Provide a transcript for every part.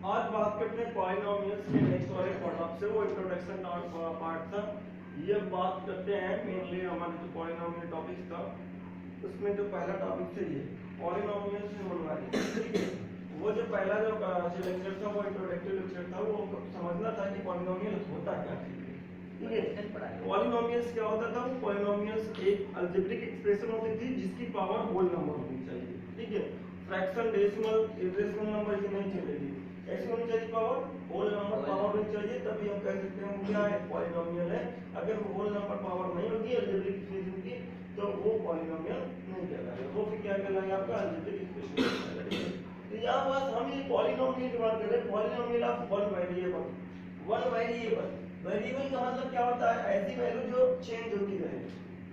आज बात करते हैं पॉलिनोमियल्स के नेक्स्ट वाले टॉपिक से। वो इंट्रोडक्शन पार्ट था। ये बात करते हैं मेनली हमारे जो पॉलिनोमियल टॉपिक्स था उसमें जो पहला टॉपिक था ये पॉलिनोमियल्स से मनवाई। वो जो पहला जो लेक्चर था वो इंट्रोडक्टिव लेक्चर था। वो समझना था कि पॉलिनोमियल होता क्या है। ठीक है, पॉलिनोमियल्स क्या होता था? वो पॉलिनोमियल्स एक अलजेब्रिक एक्सप्रेशन होती थी जिसकी पावर होल नंबर होनी चाहिए। ठीक है, फ्रैक्शन, डेसिमल, इरेशनल नंबर ये नहीं चलेगी। ऐसी होनी चाहिए पावर, होल नंबर पावर होनी चाहिए, तभी हम कह सकते हैं वो क्या है, पॉलिनोमियल है। अगर वो होल नंबर पावर नहीं होगी अलजेब्रिक एक्सप्रेशन की तो वो पॉलिनोमियल नहीं कहलाएगा। वो फिर क्या कहलाएगा? आपका अलजेब्रिक एक्सप्रेशन कहलाएगा। तो यहाँ बस हम ये पॉलिनोमियल की बात कर रहे हैं। Polynomial of one variable. One variable, variable का मतलब क्या होता है? ऐसी वैल्यू जो चेंज होती रहे,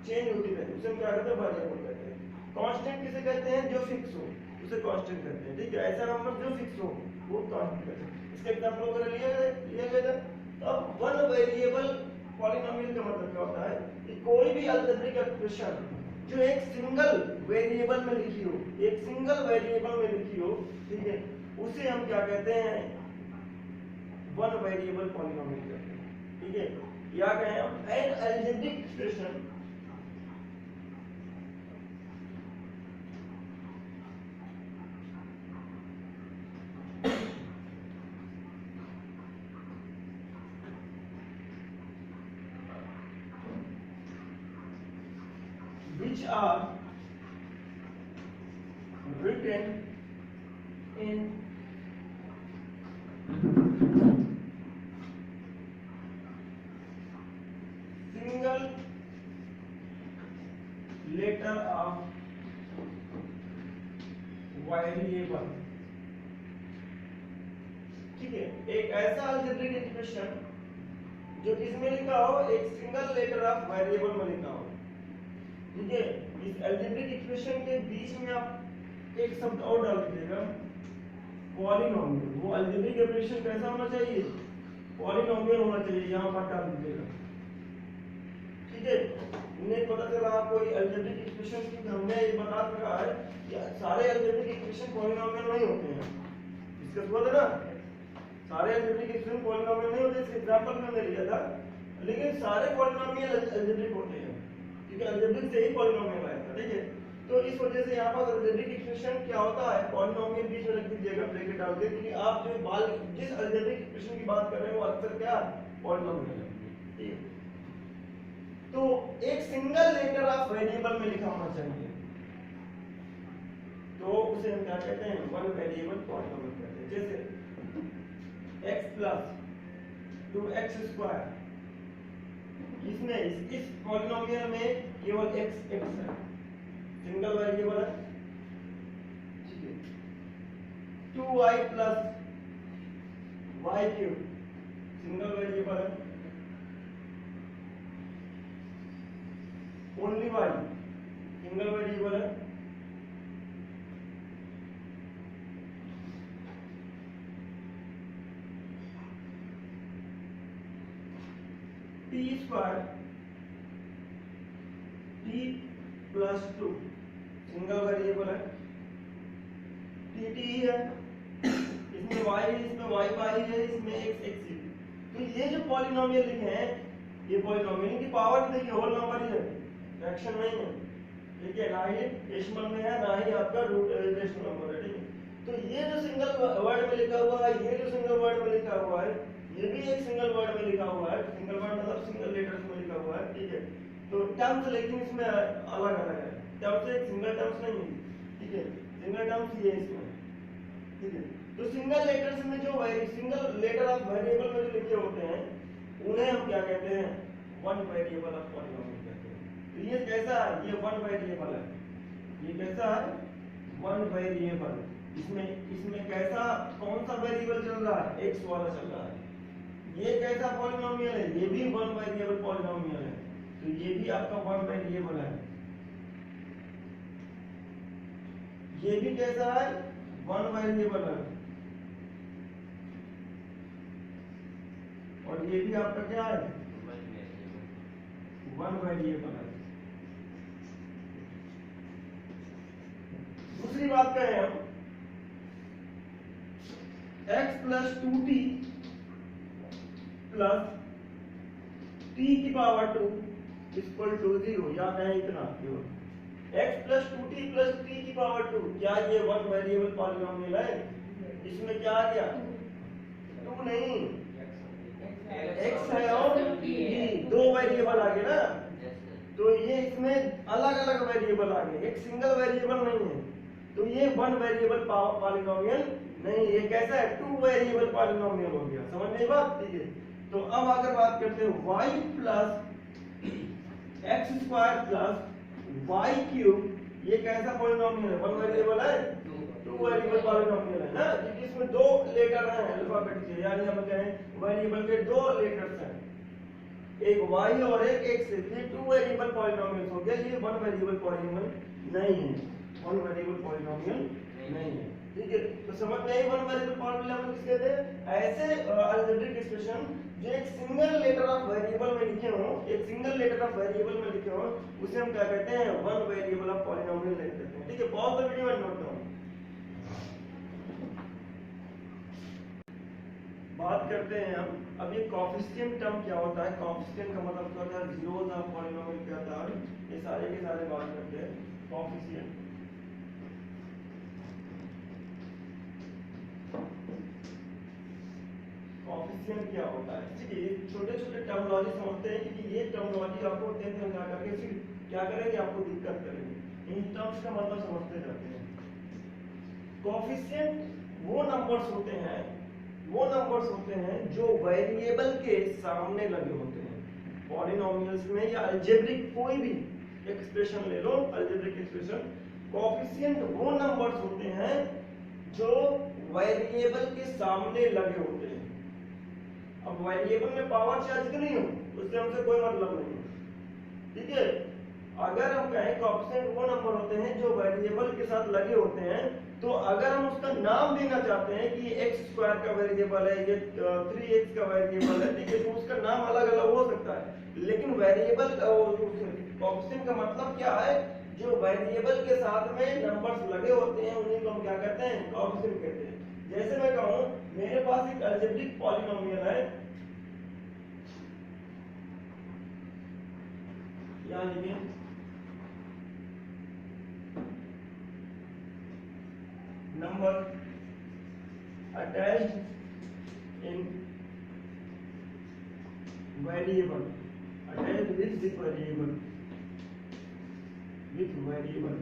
चेंज होती रहे उसे हम क्या कहते हैं? वेरिएबल कहते हैं। कांस्टेंट किसे कहते हैं? जो फिक्स हो उसे कांस्टेंट कहते हैं। ठीक है, ऐसा नंबर जो फिक्स हो वो कांस्टेंट कहते हैं। इसके एग्जांपल वगैरह लिया गया था। तो अब वन वेरिएबल पॉलिनोमियल का मतलब क्या होता है कि कोई भी अलजेब्रिक एक्सप्रेशन जो एक सिंगल वेरिएबल में लिखी हो, एक सिंगल वेरिएबल में लिखी हो, ठीक है, उसे हम क्या कहते हैं? वन वेरिएबल पॉलिनोमियल कहते हैं। ठीक है, या कहें हम N algebraic expression which are written in single letter of variable। ठीक है, एक ऐसा अलजेब्रिक एक्सप्रेशन जो किसमें लिखा हो? एक सिंगल लेटर ऑफ वेरिएबल में लिखा हो। ठीक है, इस अलजेब्रिक एक्सप्रेशन के बीच में आप एक शब्द और डाल दीजिएगा, पॉलिनोमियल। वो अलजेब्रिक एक्सप्रेशन कैसा होना चाहिए? पॉलिनोमियल होना चाहिए। यहाँ पर डाल दीजिएगा। ठीक है, नहीं पता चला आपको अलजेब्रिक एक्सप्रेशन की हमने ये बता रखा है कि सारे अलजेब्रिक एक्सप्रेशन पॉलिनोमियल नहीं होते हैं। इसका हुआ था ना, सारे अलजेब्रिक एक्सप्रेशन पॉलिनोमियल नहीं होते। इसका एग्जांपल मैंने लिया था, लेकिन सारे पॉलिनोमियल अलजेब्रिक होते हैं। ठीक है, अलजेब्रिक से ही पॉलिनोमियल आया था। ठीक है, तो इस वजह से यहाँ पर अलजेब्रिक एक्सप्रेशन क्या होता है? पॉलिनोमियल बीच में रख दीजिएगा ब्रैकेट डाल के, क्योंकि आप जो जिस अलजेब्रिक एक्सप्रेशन की बात कर रहे हैं वो अक्सर क्या पॉलिनोमियल है। ठीक है, तो एक सिंगल लेटर ऑफ वेरिएबल में लिखा होना चाहिए, तो उसे हम क्या कहते हैं? वन वेरिएबल पॉलिनोमियल कहते हैं। जैसे x प्लस 2x², इसमें इस पॉलिनोमियल में केवल x है, सिंगल वेरिएबल है। ठीक है, 2y plus y3, single variable है। ओनली y, सिंगल वेरिएबल है। t² t plus 2, single variable है। tt ही है, इसमें y है, इसमें y पाई है, इसमें x x है। तो ये जो पॉलिनोमियल लिखे हैं ये पॉलिनोमियल की पावर देखिए होल नंबर ही है, फ्रैक्शन नहीं है। ठीक है, ना ही डेसिमल में है ना ही आपका रूट रेशनल नंबर है। ठीक है, तो ये जो सिंगल वर्ड में लिखा हुआ है, ये जो सिंगल वर्ड में लिखा हुआ है, ये भी एक सिंगल वर्ड में लिखा हुआ है। सिंगल वर्ड मतलब सिंगल लेटर्स में लिखा हुआ है। ठीक है, तो टर्म्स लेकिन इसमें अलग अलग है। टर्म्स एक सिंगल टर्म्स नहीं है। ठीक है, सिंगल टर्म्स ये इसमें। ठीक है, तो सिंगल लेटर्स में जो सिंगल लेटर ऑफ वेरिएबल में जो लिखे होते हैं उन्हें हम क्या कहते हैं? वन वेरिएबल ऑफ पॉलिनोमियल कहते हैं। तो ये कैसा है? ये वन वेरिएबल है। ये कैसा है? One variable. इसमें कैसा, कौन सा वेरिएबल चल रहा है? एक्स वाला चल रहा है। ये कैसा पॉलिनोमियल है? ये भी वन वेरिएबल पॉलिनोमियल है। तो ये भी आपका वन वेरिएबल है। ये भी कैसा है? वन वेरिएबल है। और ये भी आपका क्या है? वन वेरिएबल है। दूसरी बात कहें हम x plus 2t plus t की पावर 2 इक्वल टू 0, याद है इतना केवल। x plus 2t plus t की पावर 2, क्या ये वन वेरिएबल पॉलिनोमियल है? इसमें क्या आ गया? 2 नहीं, x है और t, दो वेरिएबल आ गए ना, तो ये इसमें अलग अलग वेरिएबल आ गए, एक सिंगल वेरिएबल नहीं है, तो ये वन वेरिएबल पॉलिनोमियल नहीं, ये कैसा है? 2 वेरिएबल पॉलिनोमियल हो गया। समझ में बात? ठीक है। तो अब अगर बात करते हैं y plus x square plus y cube, ये कैसा पॉलिनोमियल है? वन वेरिएबल है, 2 वेरिएबल पॉलिनोमियल है ना, क्योंकि इसमें दो लेटर हैं अल्फाबेट के, यानी हम कहें वेरिएबल के दो लेटर्स हैं, एक y और एक x, ये 2 वेरिएबल पॉलिनोमियल हो गया, ये वन वेरिएबल पॉलिनोमियल नहीं है, वन वेरिएबल पॉलिनोमियल नहीं है। ठीक है, तो समझ में आई वन वेरिएबल पॉलिनोमियल किसे कहते हैं? ऐसे अलजेब्रिक एक्सप्रेशन जो एक सिंगल लेटर ऑफ वेरिएबल में लिखे हो, एक सिंगल लेटर ऑफ वेरिएबल में लिखे हो, उसे हम क्या कहते हैं? वन वेरिएबल ऑफ पॉलिनोमियल नहीं कहते हैं। ठीक है, pause the video and note down. बात करते हैं हम अब ये कोएफिशिएंट टर्म क्या होता है? कोएफिशिएंट का मतलब क्या होता है? जीरोस ऑफ पॉलिनोमियल क्या होता है? ये सारे के सारे बात करते हैं कोएफिशिएंट। कोएफिशिएंट क्या होता है? ठीक है, ये छोटे छोटे टर्मिनोलॉजी समझते हैं, क्योंकि ये टर्मिनोलॉजी आपको 10th में जा करके फिर क्या करेंगे? आपको दिक्कत करेंगे। इन टर्म्स का मतलब समझते जाते हैं। कोएफिशिएंट वो नंबर्स होते हैं, वो नंबर्स होते हैं जो वेरिएबल के सामने लगे होते हैं। पॉलिनोमियल्स में या अलजेब्रिक कोई भी एक्सप्रेशन ले लो, अलजेब्रिक एक्सप्रेशन, कोएफिशिएंट वो नंबर्स होते हैं जो वेरिएबल के सामने लगे होते हैं। अब वेरिएबल में पावर चार्ज नहीं हो, उससे हमसे कोई मतलब नहीं है। ठीक है, अगर हम कहें कोएफिशिएंट वो नंबर होते हैं जो वेरिएबल के साथ लगे होते हैं, तो अगर हम उसका नाम देना चाहते हैं कि x स्क्वायर का वेरिएबल है, ये 3x का वेरिएबल है, ठीक है, तो उसका नाम अलग अलग हो सकता है, लेकिन वेरिएबल कोएफिशिएंट का मतलब क्या है? जो वेरिएबल के साथ में नंबर्स लगे होते हैं उन्हीं को हम क्या कहते हैं? कोएफिशिएंट कहते हैं। जैसे मैं कहूं मेरे पास एक अलजेब्रिक पॉलिनोमियल है, यहां लिखें number attached in variable, attached with the variable, with variable,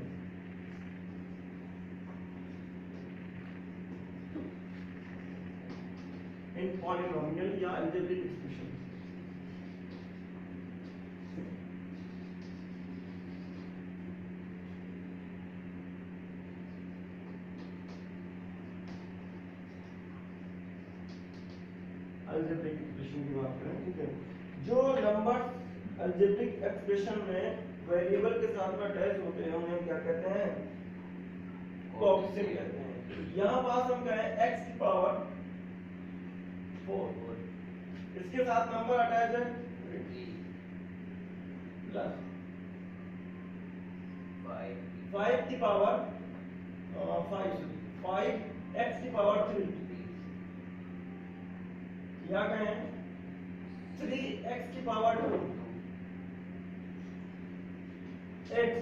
in polynomial या algebraic expression। अलजेब्रिक एक्सप्रेशन की बात करें, ठीक है, जो नंबर अलजेब्रिक एक्सप्रेशन में वेरिएबल के साथ में अटैच होते हैं उन्हें क्या कहते हैं? कोएफिशिएंट कहते हैं। यहां पास हम कहें x की पावर 4, इसके साथ नंबर अटैच है प्लस 5 की पावर 5x की पावर 3, या कहें 3x की पावर 2 x,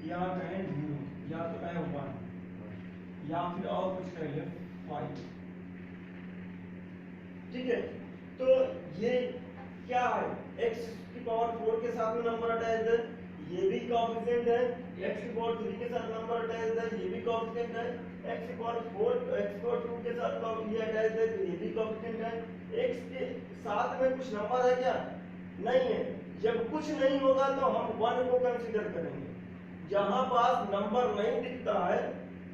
या कहें 0, या तो कहें 1, या फिर और कुछ कह ले 5। ठीक है, तो ये क्या है? x की पावर 4 के साथ में नंबर अटैच है, ये भी कोएफिशिएंट है, x की पावर 3 के साथ नंबर अटैच है, ये भी कोएफिशिएंट है, x की पावर 4 x की पावर 2 के साथ ये अटैच है, तो ये भी कोएफिशिएंट है। x के साथ में कुछ नंबर है क्या? नहीं है। जब कुछ नहीं होगा तो हम 1 को कंसीडर करेंगे। जहां पास नंबर नहीं दिखता है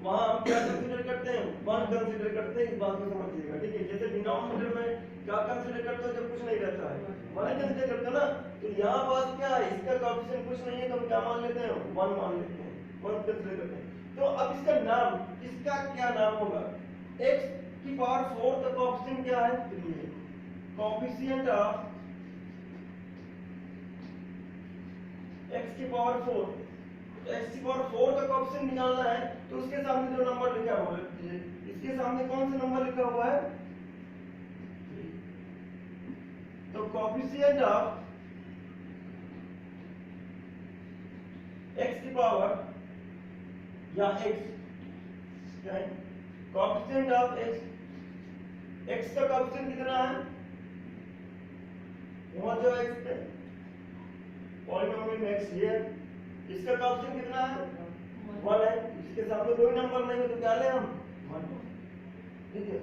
वहां हम क्या कंसीडर करते हैं? 1 कंसीडर करते हैं। इस बात को समझिएगा, ठीक है। जैसे डिनोमिनेटर में क्या कंसीडर करते हो जब कुछ नहीं रहता है? 1 कंसीडर करते हो ना। तो यहाँ पास क्या है? इसका कोएफिशिएंट कुछ नहीं है तो हम क्या मान लेते हैं? 1 मान लेते हैं, 1 कंसीडर करते हैं। तो अब इसका नाम, इसका क्या नाम होगा? x की पावर 4 का कोएफिशिएंट क्या है? 3 है। कोएफिशिएंट ऑफ x की पावर 4, x की पावर 4 का कोएफिशिएंट निकालना है तो उसके सामने जो नंबर लिखा हुआ है, इसके सामने कौन सा नंबर लिखा हुआ है? तो कोएफिशिएंट ऑफ x की पावर या x क्या है? कोएफिशिएंट ऑफ x का कोएफिशिएंट कितना है? वहां जो x है पॉलिनोमियल में x ये है, इसका कोएफिशिएंट कितना है? 1 है। इसके सामने कोई नंबर नहीं है तो क्या लें हम? 1। ठीक है।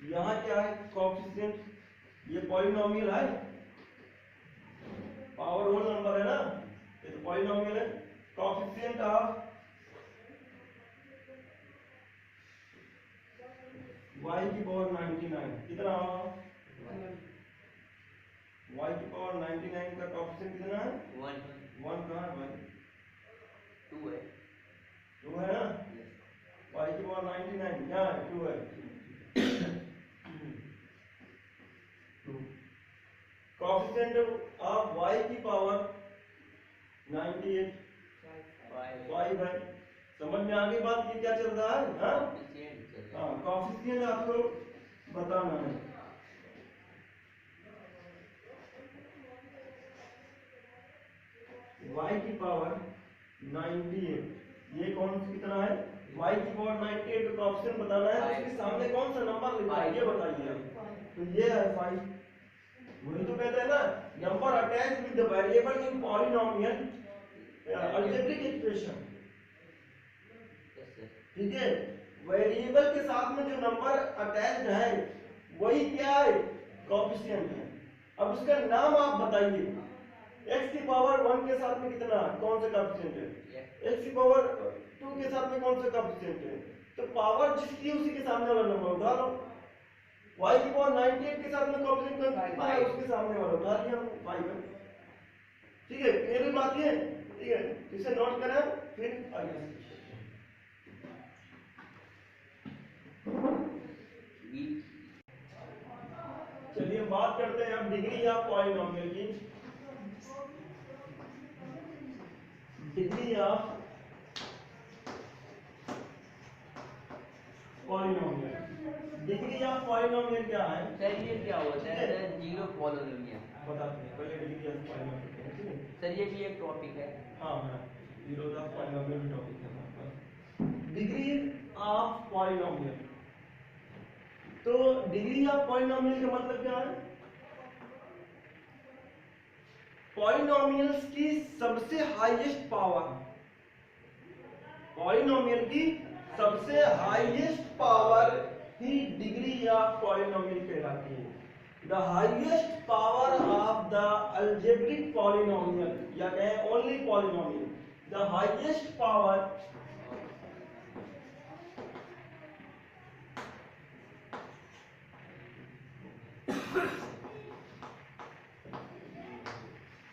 यहाँ क्या है? कोएफिशिएंट, ये पॉलिनोमियल है, पावर होल नंबर है ना, ये तो पॉलिनोमियल है। कोएफिशिएंट ऑफ y की पावर 99 कितना होगा? y की पावर 99 का कोएफिशिएंट कितना है? 1 कहाँ है भाई? 2 है। 2 है ना? y की पावर 99 क्या है? 2 है। कोएफिशिएंट ऑफ y की पावर 98 5 है। समझ में आ गई बात? ये क्या चल रहा है? हाँ, कोएफिशिएंट आपको बताना है। y की पावर 98 ये कौन सी कितना है? y की पावर 98 का कोएफिशिएंट बताना है। उसके सामने कौन सा नंबर लिखा है ये बताइए। तो ये है 5। वही तो कहते हैं ना, number attach with the variable in polynomial algebraic expression. ठीक है, वेरिएबल के साथ में जो नंबर अटैच्ड है वही क्या है? कोएफिशिएंट है। अब उसका नाम आप बताइए। x की पावर 1 के साथ में कितना कौन सा कोएफिशिएंट है? x की पावर 2 के साथ में कौन सा कोएफिशिएंट है? तो पावर जिसकी उसी के सामने वाला नंबर उठा लो। y की पावर 98 के साथ में कोएफिशिएंट कितना है? उसके सामने वाला उठा लिया 5 है। ठीक है, क्लियर बात ये? ठीक है, इसे नोट करें फिर आगे। चलिए बात करते हैं अब डिग्री ऑफ पॉलिनोमियल की। Degree of polynomial, degree of polynomial क्या है? सर ये क्या होता है? जीरो पॉलिनोमियल बताते हैं पहले डिग्री ऑफ पॉलिनोमियल। सर ये भी एक टॉपिक है। हाँ हाँ, जीरो ऑफ पॉलिनोमियल टॉपिक है हमारे पास। डिग्री ऑफ पॉलिनोमियल, तो डिग्री ऑफ पॉलिनोमियल का मतलब क्या है? पॉलिनोमियल्स की सबसे हाईएस्ट पावर, पॉलिनोमियल की सबसे highest power he degree of polynomial कहलाती है। The highest power of the algebraic polynomial या कहें only polynomial, the highest power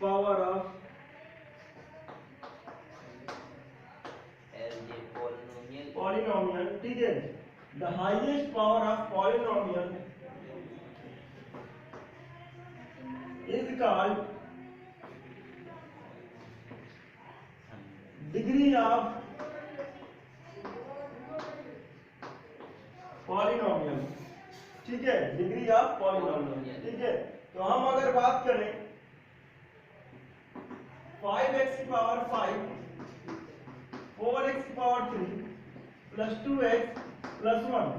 power of polynomial, ठीक है, the highest power of polynomial is called degree of polynomial. ठीक है, degree of polynomial. ठीक है, तो हम अगर बात करें 5x की पावर 5, 4x की पावर 3 प्लस 2x प्लस 1,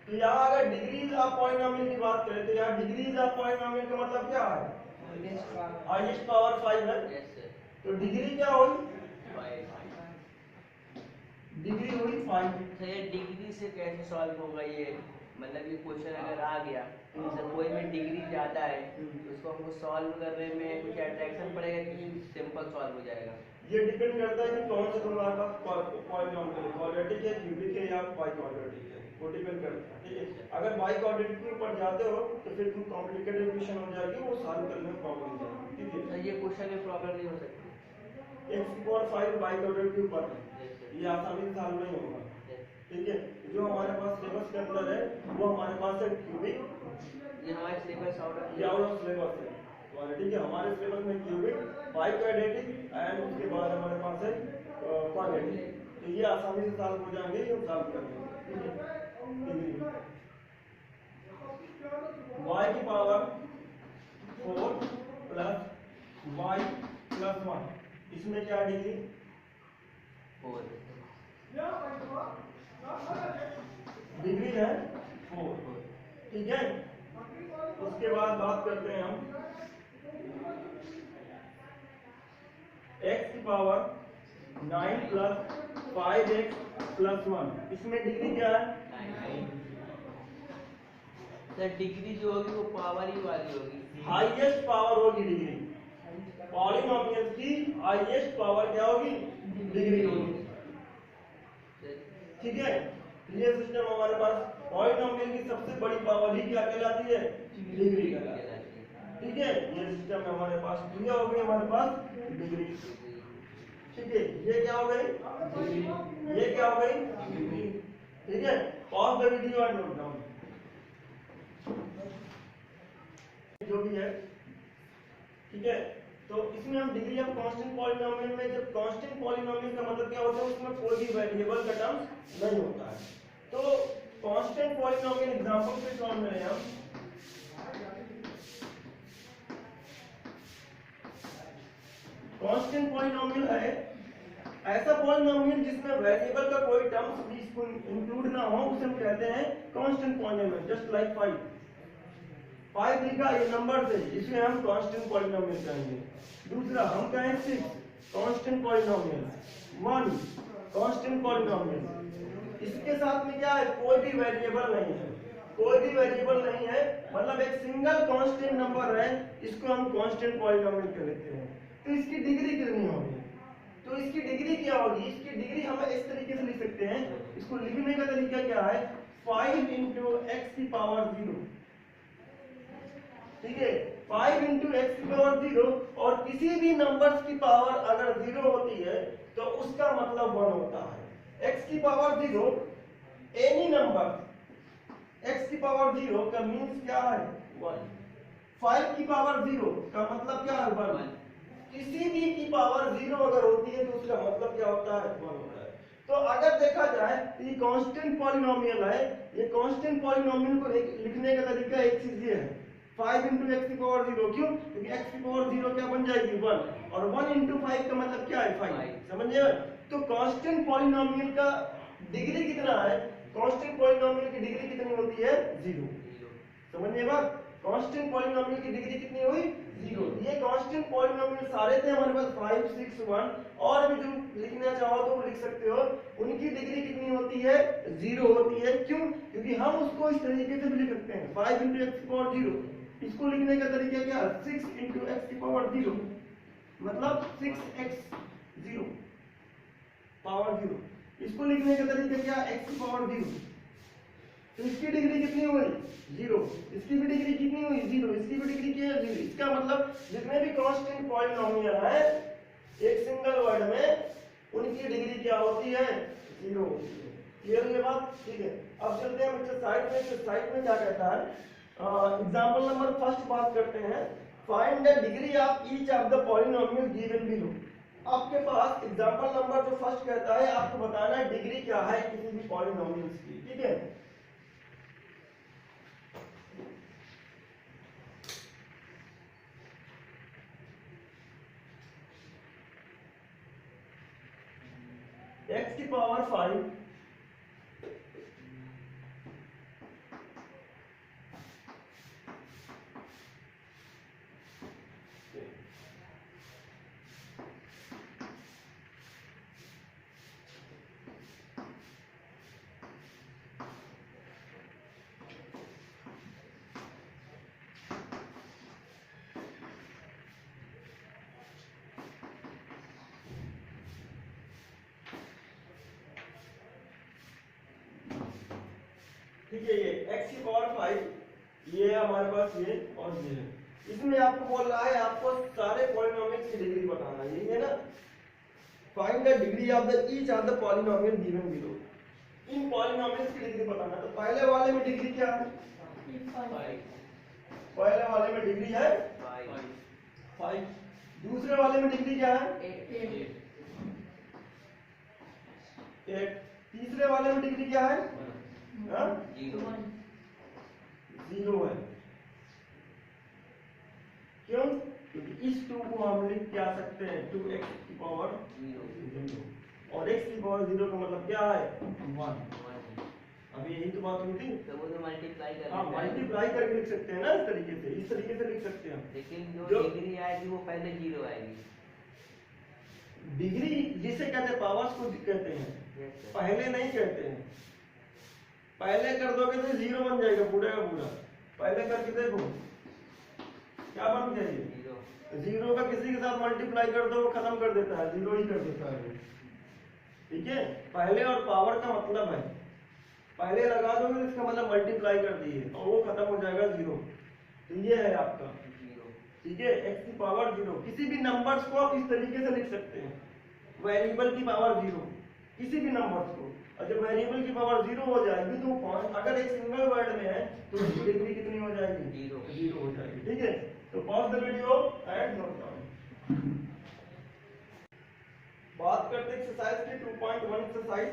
तो यहाँ अगर डिग्रीज ऑफ पॉलिनोमियल की बात करें तो यहाँ डिग्रीज ऑफ पॉलिनोमियल का मतलब क्या है? हाईएस्ट पावर 5 है। तो डिग्री क्या होगी? डिग्री हुई 5। तो ये डिग्री से कैसे सॉल्व होगा ये? मतलब ये क्वेश्चन अगर आ गया जैसे कोई में डिग्री ज़्यादा है तो उसको हमको सॉल्व करने में कुछ अट्रैक्शन पड़ेगा कि सिंपल सॉल्व हो जाएगा? ये डिपेंड करता है कि कौन सा तुम्हारे पास पॉलिनॉमियल है, क्वाड्रेटिक है, क्यूबिक है या बाई क्वाड्रेटिक है, वो डिपेंड करता है। ठीक है, अगर बाई क्वाड्रेटिक के ऊपर जाते हो तो फिर तुम कॉम्प्लिकेटेड इक्वेशन हो जाएगी, वो सॉल्व करने में प्रॉब्लम हो जाएगी। ठीक है, तो ये क्वेश्चन में प्रॉब्लम नहीं हो सकती? x की पावर 5 बाई क्वाड्रेटिक के ऊपर है, ये आसानी से सॉल्व नहीं होगा। ठीक है, जो हमारे पास सिलेबस के अंदर है वो हमारे पास है क्यूबिक, ये हमारे सिलेबस आउट ऑफ सिलेबस है। ठीक है, हमारे सिलेबस में क्यूबिक, बाई क्वाड्रेटिक एंड उसके बाद हमारे पास है क्वाड्रेटिक, तो ये आसानी से सॉल्व हो जाएंगे, ये सॉल्व कर लेंगे। ठीक है, y की पावर 4 प्लस y प्लस 1, इसमें क्या डिग्री? 4। डिग्री है 4। ठीक है, उसके बाद बात करते हैं हम x की पावर 9 प्लस 5x प्लस 1, इसमें डिग्री क्या है? सर डिग्री जो होगी वो पावर ही वाली होगी, हाईएस्ट पावर होगी डिग्री, पॉलिनोमियल की हाईएस्ट पावर क्या होगी? डिग्री होगी। ठीक है, ये सिस्टम हमारे पास पॉलिनोमियल की सबसे बड़ी पावर ही क्या कहलाती है? डिग्री कहलाती है। ठीक है, ये सिस्टम हमारे पास क्या हो गई? हमारे पास डिग्री। ठीक है, ये क्या हो गई? डिग्री। ये क्या हो गई? डिग्री। ठीक है, pause the video and note down जो भी है। ठीक है, तो इसमें हम डिग्री ऑफ कांस्टेंट पॉलिनोमियल में, जब कांस्टेंट पॉलिनोमियल का मतलब क्या होता है? उसमें कोई भी वेरिएबल का टर्म्स नहीं होता है। तो कांस्टेंट पॉलिनोमियल एग्जांपल पे कौन ले हम? कांस्टेंट पॉलिनोमियल है ऐसा पॉलिनोमियल जिसमें वेरिएबल का कोई टर्म्स भी इंक्लूड ना हो, उसे हम कहते हैं कांस्टेंट पॉलिनोमियल। जस्ट लाइक 5 लिखा, ये नंबर है, इसे हम कांस्टेंट पॉलिनोमियल कहेंगे। दूसरा हम कहें 6 कांस्टेंट पॉलिनोमियल, 1 कांस्टेंट पॉलिनोमियल। इसके साथ में क्या है? कोई भी वेरिएबल नहीं है, कोई भी वेरिएबल नहीं है, मतलब एक सिंगल कांस्टेंट नंबर है, इसको हम कांस्टेंट पॉलिनोमियल कहते हैं। तो इसकी डिग्री कितनी होगी? तो इसकी डिग्री क्या होगी? इसकी डिग्री हम इस तरीके से लिख सकते हैं, इसको लिखने का तरीका क्या है? 5 इंटू एक्स की पावर 0। ठीक है, 5 इंटू एक्स की पावर 0, और किसी भी नंबर्स की पावर अगर 0 होती है तो उसका मतलब 1 होता है। x की पावर 0, एनी नंबर x की पावर 0 का मींस क्या है? 1। 5 की पावर 0 का मतलब क्या है? 1। किसी भी की पावर 0 अगर होती है तो उसका मतलब क्या होता है? 1 होता है। तो अगर देखा जाए तो ये कांस्टेंट पॉलिनोमियल है, ये कांस्टेंट पॉलिनोमियल को लिखने का तरीका एक चीज ये है, 5 इंटू एक्स की पावर 0, क्यों? क्योंकि x की पावर 0 क्या बन जाएगी? 1, और 1 इंटू 5 का मतलब क्या है? 5। समझिए, तो कांस्टेंट पॉलिनोमियल का डिग्री कितना है? कांस्टेंट पॉलिनोमियल की डिग्री कितनी होती है? 0। समझिए बात, कांस्टेंट पॉलिनोमियल की डिग्री कितनी हुई? 0। ये कांस्टेंट पॉलिनोमियल सारे थे हमारे पास 5, 6, 1, और भी जो लिखना चाहो तो लिख सकते हो। उनकी डिग्री कितनी होती है? 0 होती है। क्यों? क्योंकि हम उसको इस तरीके से भी लिख सकते हैं, 5 इंटू एक्स की पावर 0। इसको लिखने का तरीका क्या है? 6 इंटू एक्स की पावर 0, मतलब 6x 0 पावर 0। इसको लिखने का तरीका क्या है? x की पावर 0। तो इसकी डिग्री कितनी हुई? 0। इसकी भी डिग्री कितनी हुई? 0। इसकी भी डिग्री क्या है? 0। इसका मतलब जितने भी कांस्टेंट पॉलिनोमियल है एक सिंगल वर्ड में, उनकी डिग्री क्या होती है? 0। क्लियर है बात? ठीक है, अब चलते हैं एक्सरसाइज में। एक्सरसाइज में क्या कहता है? एग्जांपल नंबर फर्स्ट बात करते हैं, find the degree of each of the polynomial given below. आपके पास एग्जांपल नंबर जो फर्स्ट कहता है, आपको बताना है डिग्री क्या है किसी भी पॉलिनोमियल्स की। ठीक है, x की पावर 5 x ठीक है, ये x की पावर 5 ये है हमारे पास, ये और ये है। इसमें आपको बोल रहा है आपको सारे पॉलिनोमियल्स की डिग्री बताना है, यही है ना। Find the degree of the each of the polynomial given below. In polynomials की डिग्री बताना। तो पहले वाले में डिग्री क्या है? 5 पहले वाले में डिग्री है 5। दूसरे वाले में डिग्री क्या है? 8। तीसरे वाले में डिग्री क्या है? 0 है। क्यों? क्योंकि इस 2 को हम लिख क्या सकते हैं 2x की पावर 0 और x की पावर 0 का मतलब क्या है 1। अभी यही तो बात हुई थी। तो वो तो मल्टीप्लाई कर हाँ, मल्टीप्लाई करके लिख सकते हैं ना, इस तरीके से, इस तरीके से लिख सकते हैं। लेकिन जो डिग्री आएगी वो पहले 0 आएगी। डिग्री जिसे कहते हैं पावर्स को कहते हैं, पहले नहीं कहते हैं। पहले कर दोगे तो 0 बन जाएगा पूरा का पूरा। पहले करके देखो क्या बन जाएगी 0 का किसी के साथ मल्टीप्लाई कर दो वो खत्म कर देता है, 0 ही कर देता है। ठीक है, पहले और पावर का मतलब है पहले लगा दोगे तो इसका मतलब मल्टीप्लाई कर दिए और वो खत्म हो जाएगा 0। तो ये है आपका 0। ठीक है, x की पावर 0। किसी भी नंबर्स को आप इस तरीके से लिख सकते हैं, वेरिएबल की पावर 0 किसी भी नंबर्स को। और जब वेरिएबल की पावर 0 हो जाएगी तो अगर एक सिंगल वर्ड में है तो उसकी डिग्री कितनी हो जाएगी 0 हो जाएगी। ठीक है, तो pause the video and note down. बात करते हैं एक्सरसाइज की 2.1 एक्सरसाइज।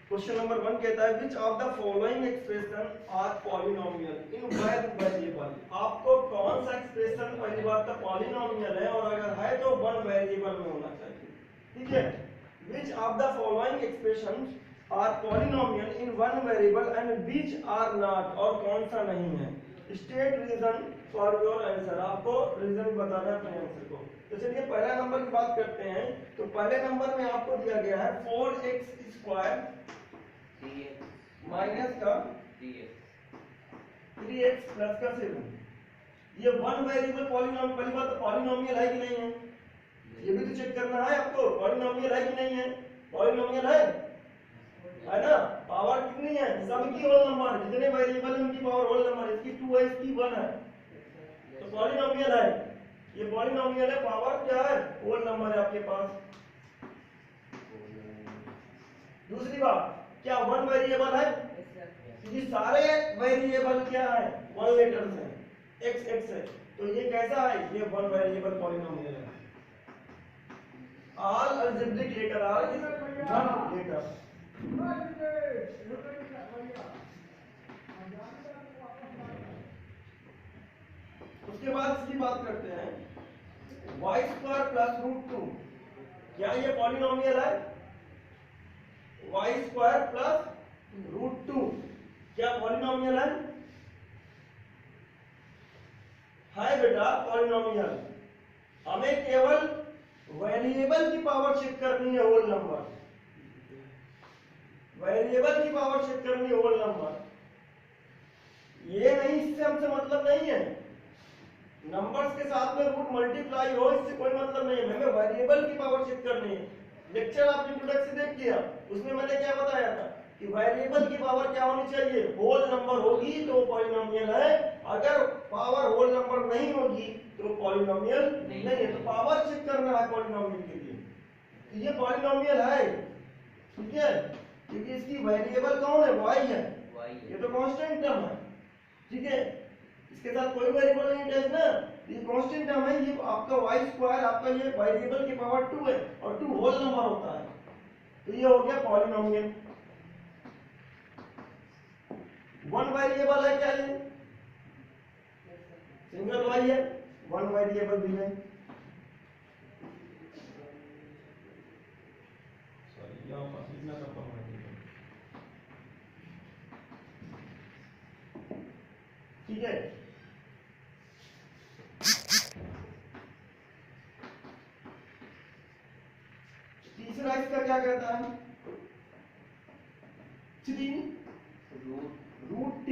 क्वेश्चन नंबर 1 कहता है which of the following expression are polynomial in one variable. आपको कौन सा एक्सप्रेशन पहली बात तो पॉलिनोमियल है और अगर है तो वन वेरिएबल में होना चाहिए। ठीक है, which of the following expression are polynomial in one variable and which are not, और कौन सा नहीं है। State reason for your answer. आपको रीजन बताना है अपने आंसर को। तो चलिए पहला नंबर की बात करते हैं। तो पहले नंबर में आपको दिया गया है 4x स्क्वायर माइनस का 3x प्लस का 7। ये वन वेरिएबल पॉलिनोमियल, पहली बात तो पॉलिनोमियल है कि नहीं है ये भी तो चेक करना है आपको। पॉलिनोमियल है कि नहीं है? पॉलिनोमियल है ना। पावर कितनी है? सबकी होल नंबर, जितने वेरिएबल है उनकी पावर होल नंबर। इसकी 2 है, इसकी 1 है, तो पॉलिनोमियल है। ये पॉलिनोमियल है, पावर क्या है? होल नंबर है आपके पास। दूसरी बात, क्या वन वेरिएबल है? ये सारे वेरिएबल क्या है? वन लेटर्स हैं, x x है, तो ये कैसा है? ये वन वेरिएबल पॉलिनोमियल है। All algebraic letter are is one letter. उसके बाद इसकी बात करते हैं y² प्लस √2। क्या ये पॉलिनोमियल है? y² प्लस √2 क्या पॉलिनोमियल है? है बेटा पॉलिनोमियल। हमें केवल वेरिएबल की पावर चेक करनी है, होल नंबर। वेरिएबल की पावर चेक करनी है, होल नंबर। ये नहीं, इससे हमसे मतलब नहीं है। नंबर्स के साथ में रूट मल्टीप्लाई हो इससे कोई मतलब नहीं है, हमें वेरिएबल की पावर चेक करनी है। लेक्चर आप इंट्रोडक्शन देख किया, उसमें मैंने क्या बताया था कि वेरिएबल की पावर क्या होनी चाहिए? होल नंबर होगी तो पॉलिनोमियल है, अगर पावर होल नंबर नहीं होगी तो पॉलिनोमियल नहीं है। तो पावर चेक करना है पॉलिनोमियल के लिए, तो ये पॉलिनोमियल है। ठीक है, क्योंकि इसकी वेरिएबल कौन है? y है, ये तो कांस्टेंट टर्म है। ठीक है, इसके साथ कोई वेरिएबल नहीं अटैच ना, ये कांस्टेंट टर्म है। ये आपका y², आपका ये वेरिएबल की पावर 2 है और 2 होल नंबर होता है, तो ये हो गया पॉलिनोमियल। वन वेरिएबल है क्या? ये सिंगल y है, वन वेरिएबल भी है। सॉरी, यहां पर लिखना था वन वेरिएबल। ठीक है, तीसरा इसका क्या कहता है? 3 √t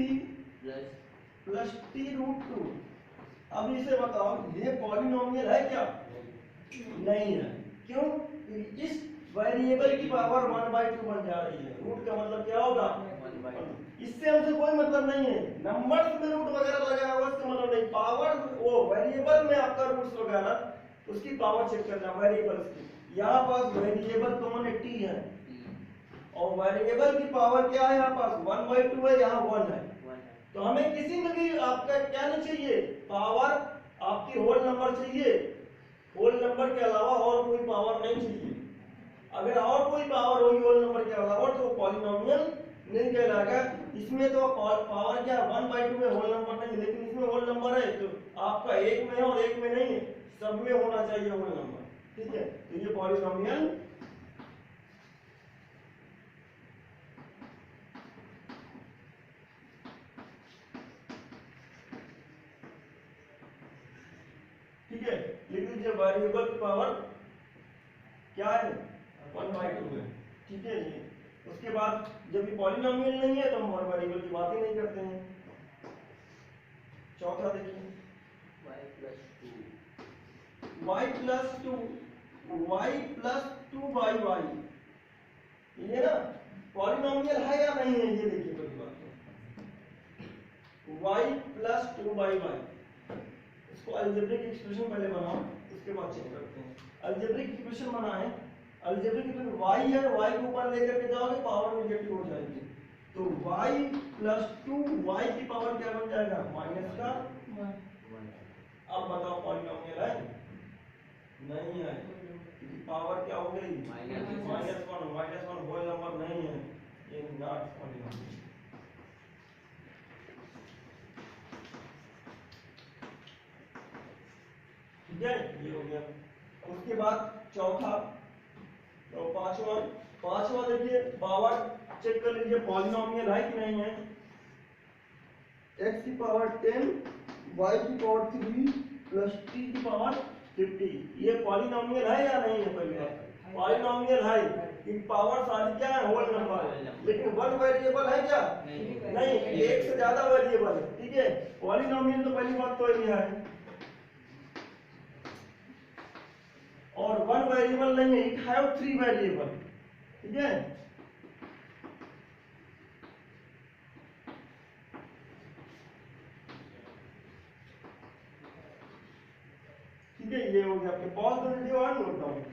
प्लस t √2। अब इसे बताओ, ये पॉलिनोमियल है क्या? नहीं है। क्यों? क्योंकि इस वेरिएबल की पावर 1/2 बन जा रही है। रूट का मतलब क्या होगा? इससे हमसे कोई मतलब नहीं है, नंबर्स में रूट वगैरह लगाया हुआ इससे मतलब नहीं, पावर वो वेरिएबल में आपका रूट्स वगैरह उसकी पावर चेक करना वेरिएबल्स की। यहाँ पास वेरिएबल कॉमन है टी है और वेरिएबल की पावर क्या है यहाँ पास 1/2 है, यहाँ 1 है। तो हमें किसी में भी आपका क्या नहीं चाहिए, पावर आपकी होल नंबर चाहिए, होल नंबर के अलावा और कोई पावर नहीं चाहिए। अगर और कोई पावर होगी होल नंबर के अलावा तो पॉलिनोमियल नहीं कहलाएगा। इसमें तो पावर क्या 1/2 में होल नंबर नहीं, लेकिन इसमें होल नंबर है तो आपका एक में है और एक में नहीं है, सब में होना चाहिए होल नंबर, ठीक है। तो ये पॉलिनोमियल ठीक है, लिख लीजिए वेरिएबल की पावर क्या है 1/2 है, ठीक है जी। उसके बाद जब ये पॉलिनोमियल नहीं है तो हम और वेरिएबल की बात ही नहीं करते हैं। चौथा देखिए y plus 2 y plus 2/y, ये ना पॉलिनोमियल है या नहीं है, ये देखिए पहली बात तो y प्लस 2/y, इसको अलजेब्रिक एक्सप्रेशन पहले बनाओ उसके बाद चेक करते हैं। अलजेब्रिक एक्सप्रेशन बना है, अलजेब्रिक एक्सप्रेशन y है, y को ऊपर लेकर के जाओगे पावर नेगेटिव हो जाएगी, तो y प्लस 2y की पावर क्या बन जाएगा माइनस का 1। अब बताओ पॉलिनोमियल है नहीं है, पावर क्या हो गई -1 होल नंबर नहीं है, ये नॉट पॉलिनोमियल। ठीक है, ये हो गया। उसके बाद चौथा तो पांचवा देखिए पावर चेक कर लीजिए पॉलिनोमियल है कि नहीं है। x की पावर 10 y की पावर 3 प्लस t की पावर 50, ये पॉलिनोमियल है या नहीं है, पहले पॉलिनोमियल है, कि पावर सारी क्या है होल नंबर है, लेकिन वन वेरिएबल है क्या नहीं, एक से ज्यादा वेरिएबल है, ठीक है। पॉलिनोमियल तो पहली बात तो ये है, और वन वेरिएबल नहीं है, इट हैव 3 वेरिएबल, ठीक है। ठीक है, ये हो गया आपके पॉज द वीडियो और नोट डाउन।